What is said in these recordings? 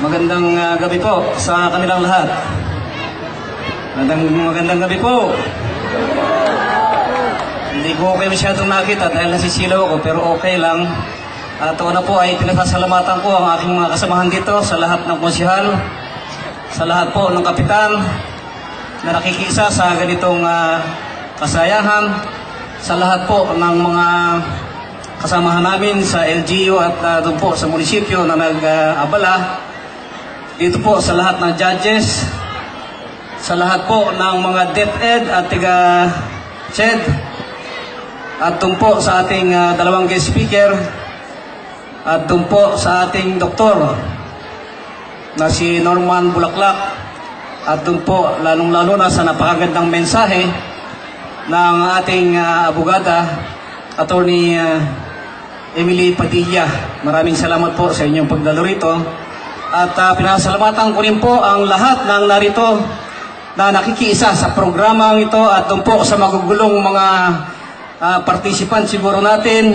Magandang gabi po sa kanilang lahat. Magandang gabi po. Hindi ko kayo masyadong nakita dahil nasisilaw ako, pero okay lang. At una po ay pinasasalamatan ko ang aking mga kasamahan dito sa lahat ng konsyehal, sa lahat po ng kapitan na nakikisa sa ganitong kasayahan, sa lahat po ng mga kasamahan namin sa LGU at doon po sa munisipyo na nag-abala. Dito po sa lahat ng judges, sa lahat po ng mga DepEd at tiga-CHED, at doon po sa ating dalawang guest speaker, at doon po sa ating doktor na si Norman Bulaklak, at doon po lalong-lalo na sa napakagandang mensahe ng ating abogada, Attorney Emily Padilla. Maraming salamat po sa inyong pagdalo rito. At pinasalamatan ko rin po ang lahat ng narito na nakikiisa sa programang ito at doon po sa magugulong mga participant siguro natin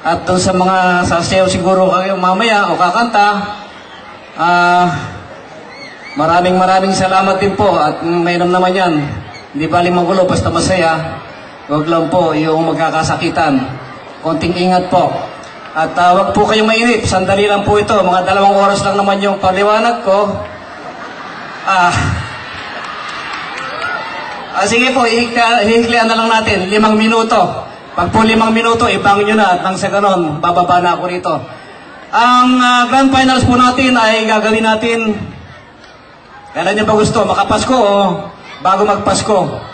at doon sa mga sasayaw siguro kayo mamaya o kakanta. Maraming salamat din po at mayroon naman yan. Hindi bali magulo basta masaya. Huwag lang po yung magkakasakitan. Konting ingat po. At wag po kayong mainip, sandali lang po ito. Mga 2 oras lang naman yung paliwanag ko. Sige po, hihiklian na lang natin, 5 minuto. Pag po 5 minuto, ibangin nyo na at nang sa ganon, bababa na ako rito. Ang grand finals po natin ay gagawin natin, kailan nyo ba gusto, makapasko o bago magpasko?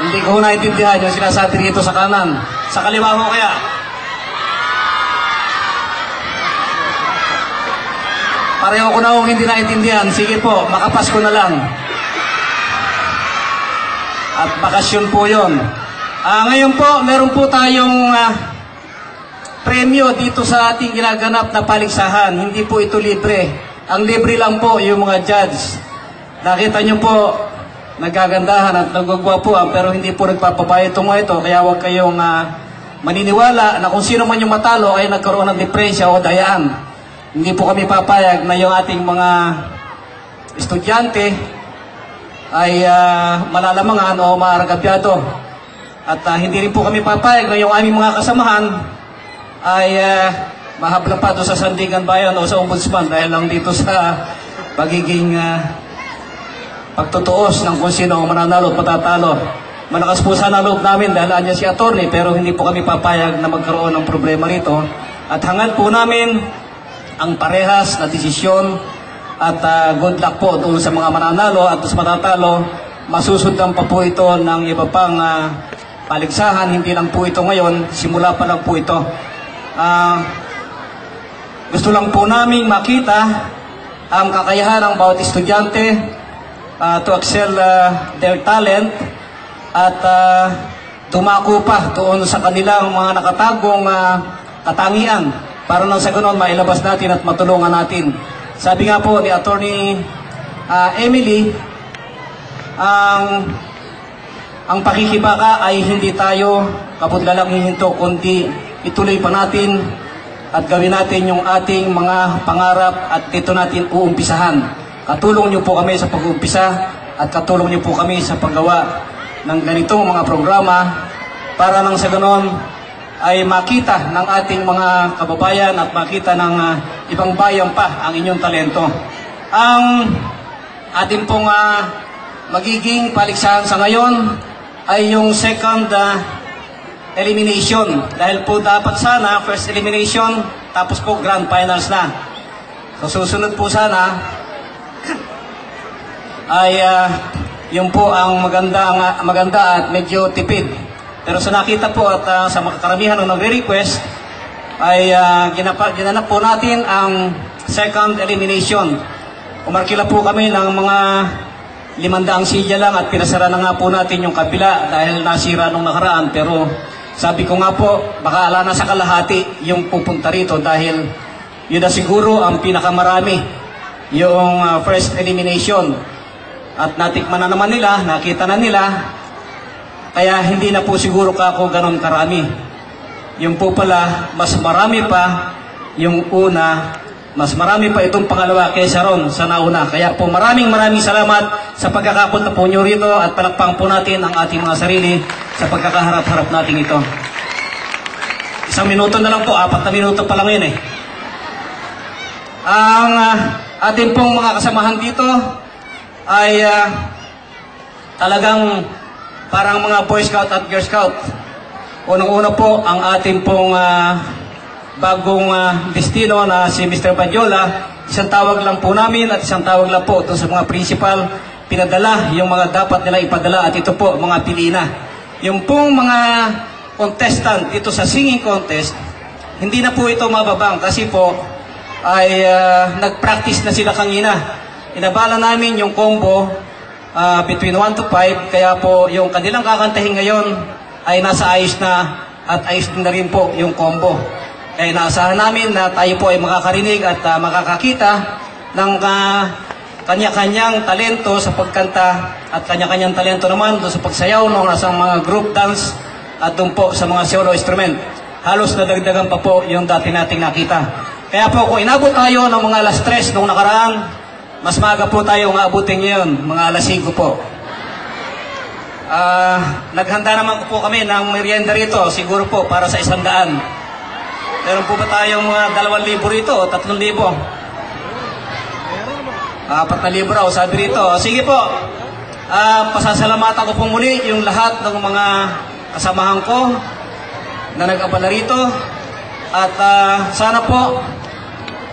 Hindi ko naintindihan yung sinasabi dito sa kanan. Sa kaliwa mo kaya? Pareho ko na kung hindi naintindihan. Sige po, makapasko na lang. At bakasyon po yun. Ngayon po, meron po tayong premyo dito sa ating ginaganap na paligsahan. Hindi po ito libre. Ang libre lang po yung mga judge. Nakita nyo po, nagagandahan at nagagwapuan pero hindi po nagpapabayad itong mga ito, kaya huwag kayong maniniwala na kung sino man yung matalo ay nagkaroon ng diferensya o dayaan. Hindi po kami papayag na yung ating mga estudyante ay malalamangan o maaragabyado. At hindi rin po kami papayag na yung aming mga kasamahan ay mahablang pa doon sa Sandigan Bayan o sa Ombudsman dahil lang dito sa pagiging pagtutuos ng kung sino ang mananalo at matatalo. Malakas po sana loob namin dahil andyan si attorney pero hindi po kami papayag na magkaroon ng problema rito. At hangad po namin ang parehas na desisyon at good luck po doon sa mga mananalo at sa matatalo. Masusundan pa po ito ng iba pang paligsahan. Hindi lang po ito ngayon, simula pa lang po ito. Gusto lang po namin makita ang kakayahan ng bawat estudyante to excel their talent at tumako pa doon sa kanilang mga nakatagong katangian para nang sa ganon mailabas natin at matulungan natin. Sabi nga po ni Attorney Emily, ang pakikibaka ay hindi tayo kapudlalang hihinto kundi ituloy pa natin at gawin natin yung ating mga pangarap at dito natin uumpisahan. Katulong niyo po kami sa pag-uumpisa at katulong niyo po kami sa paggawa ng ganitong mga programa para nang sa ganon ay makita ng ating mga kababayan at makita ng ibang bayan pa ang inyong talento. Ang ating pong magiging paligsahan sa ngayon ay yung second elimination. Dahil po dapat sana first elimination tapos po grand finals na. So susunod po sana ay yun po ang maganda at medyo tipid. Pero sa nakita po at sa karamihan ng nagre-request ay ginanap po natin ang second elimination. Umarkila po kami ng mga 500 silya lang at pinasara na nga po natin yung kabila dahil nasira nung nakaraan. Pero sabi ko nga po, baka ala na sa kalahati yung pupunta rito dahil yun na siguro ang pinakamarami yung first elimination. At natikman na naman nila, nakita na nila, kaya hindi na po siguro ako ganon karami. yung po pala, mas marami pa yung una, mas marami pa itong pangalawa kaysa ron sa nauna. Kaya po maraming salamat sa pagkakapunta po nyo rito at palakpang po natin ang ating mga sarili sa pagkakaharap-harap natin ito. 1 minuto na lang po, 4 na minuto pa lang yun eh. Ang ating pong mga kasamahan dito ay talagang parang mga Boy Scout at Girl Scout. Unang-una po ang ating pong bagong destino na si Mr. Badyola. Isang tawag lang po namin at isang tawag lang po doon sa mga principal. Pinadala yung mga dapat nila ipadala at ito po mga pilina. Yung pong mga contestant dito sa singing contest, hindi na po ito mababang kasi po ay nag-practice na sila kanina. Inabala namin yung combo between 1 to 5, kaya po yung kanilang kakantahin ngayon ay nasa ayos na at ayos na rin po yung combo. Kaya naasahan namin na tayo po ay makakarinig at makakakita ng kanya-kanyang talento sa pagkanta at kanya-kanyang talento naman doon sa pagsayaw ng nasa mga group dance at doon po sa mga solo instrument. Halos nadagdagan pa po yung dati nating nakita. Kaya po kung inabot tayo ng mga alas 3 nung nakaraan, mas maaga po tayo maabutin ngayon, mga alas 5 po. Naghanda naman po kami ng merienda rito, siguro po para sa 100. Meron po ba tayong mga 2,000 rito o 3,000? 4,000 raw, sabi rito. Sige po, pasasalamatan ko po muli yung lahat ng mga kasamahan ko na nag-abala rito. At sana po,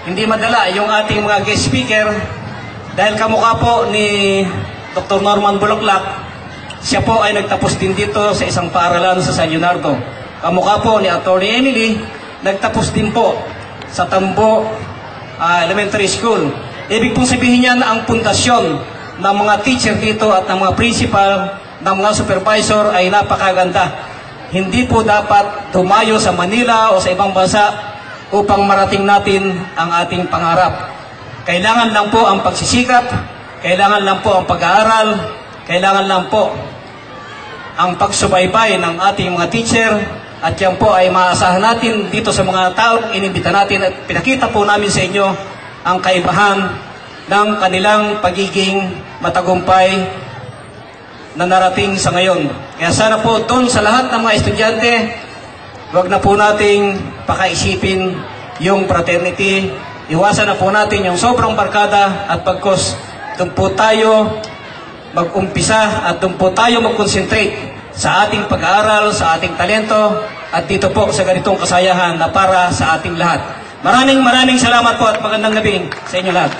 hindi madala yung ating mga guest speaker dahil kamukha po ni Dr. Norman Bulaklak. Siya po ay nagtapos din dito sa isang paaralan sa San Leonardo. Kamukha po ni Atty. Emily, nagtapos din po sa Tambo Elementary School. Ibig pong sabihin niya na ang pundasyon ng mga teacher dito at ng mga principal, ng mga supervisor ay napakaganda. Hindi po dapat tumayo sa Manila o sa ibang bansa upang marating natin ang ating pangarap. Kailangan lang po ang pagsisikap, kailangan lang po ang pag-aaral, kailangan lang po ang pagsubaybay ng ating mga teacher at yan po ay maasahan natin dito sa mga taong inimbita natin at pinakita po namin sa inyo ang kaibahan ng kanilang pagiging matagumpay na narating sa ngayon. Kaya sana po doon sa lahat ng mga estudyante, wag na po nating pakaisipin yung fraternity, iwasan na po natin yung sobrang barkada at pagkos doon po tayo mag-umpisa at doon po tayo mag-concentrate sa ating pag-aaral, sa ating talento at dito po sa ganitong kasayahan na para sa ating lahat. Maraming salamat po at magandang gabi sa inyo lahat.